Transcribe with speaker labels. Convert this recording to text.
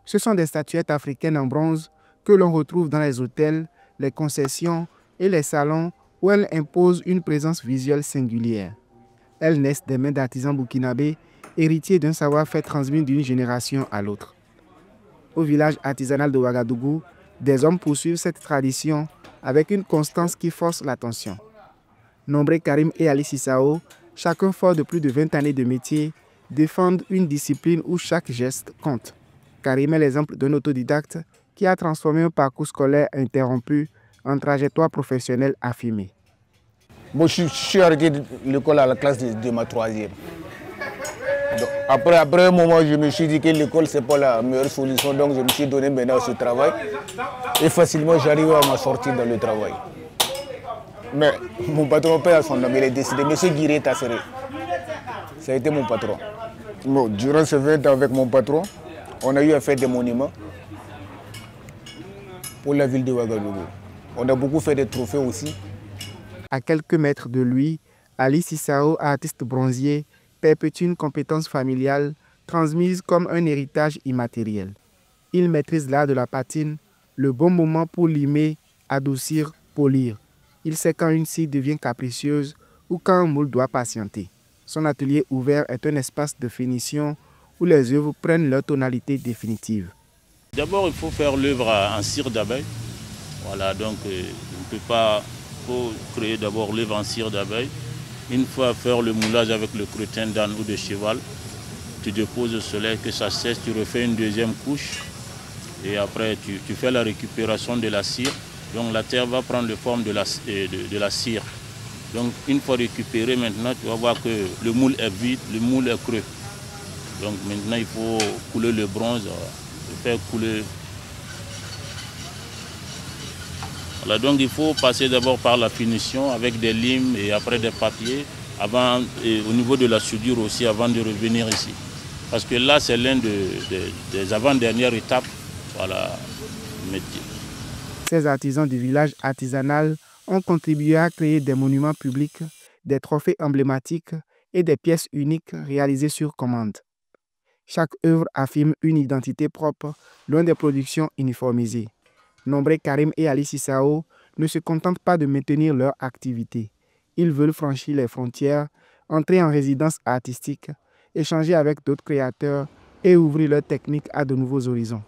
Speaker 1: Ce sont des statuettes africaines en bronze que l'on retrouve dans les hôtels, les concessions et les salons où elles imposent une présence visuelle singulière. Elles naissent des mains d'artisans burkinabés, héritiers d'un savoir-faire transmis d'une génération à l'autre. Au village artisanal de Ouagadougou, des hommes poursuivent cette tradition avec une constance qui force l'attention. Nombreux Karim et Ali Sissao, chacun fort de plus de 20 années de métier, défendent une discipline où chaque geste compte. Karim est l'exemple d'un autodidacte qui a transformé un parcours scolaire interrompu en trajectoire professionnelle affirmée.
Speaker 2: Bon, je suis arrêté de l'école à la classe de ma troisième. Donc, après un moment, je me suis dit que l'école, ce n'est pas la meilleure solution. Donc, je me suis donné maintenant ce travail. Et facilement, j'arrive à m'en sortir dans le travail. Mais mon patron, père, son nom, il est décidé. Monsieur Guiré Tassere. Ça a été mon patron. Bon, durant ces 20 ans avec mon patron, on a eu à faire des monuments pour la ville de Ouagadougou. On a beaucoup fait des trophées aussi.
Speaker 1: À quelques mètres de lui, Ali Sissao, artiste bronzier, perpétue une compétence familiale transmise comme un héritage immatériel. Il maîtrise l'art de la patine, le bon moment pour limer, adoucir, polir. Il sait quand une scie devient capricieuse ou quand un moule doit patienter. Son atelier ouvert est un espace de finition où les œuvres prennent leur tonalité définitive.
Speaker 3: D'abord, il faut faire l'œuvre en cire d'abeille. Voilà, donc on ne peut pas... Il faut créer d'abord l'œuvre en cire d'abeille. Une fois faire le moulage avec le cretin d'âne ou de cheval, tu déposes au soleil, que ça sèche, tu refais une deuxième couche et après tu fais la récupération de la cire. Donc la terre va prendre la forme de la cire. Donc une fois récupéré, maintenant tu vas voir que le moule est vide, le moule est creux. Donc maintenant il faut couler le bronze, faire couler. Voilà, donc il faut passer d'abord par la finition avec des limes et après des papiers, avant, et au niveau de la soudure aussi, avant de revenir ici. Parce que là, c'est l'un des avant-dernières étapes, voilà, métier.
Speaker 1: Ces artisans du village artisanal ont contribué à créer des monuments publics, des trophées emblématiques et des pièces uniques réalisées sur commande. Chaque œuvre affirme une identité propre, loin des productions uniformisées. Nombreux Karim et Ali Sissao ne se contentent pas de maintenir leur activité. Ils veulent franchir les frontières, entrer en résidence artistique, échanger avec d'autres créateurs et ouvrir leur technique à de nouveaux horizons.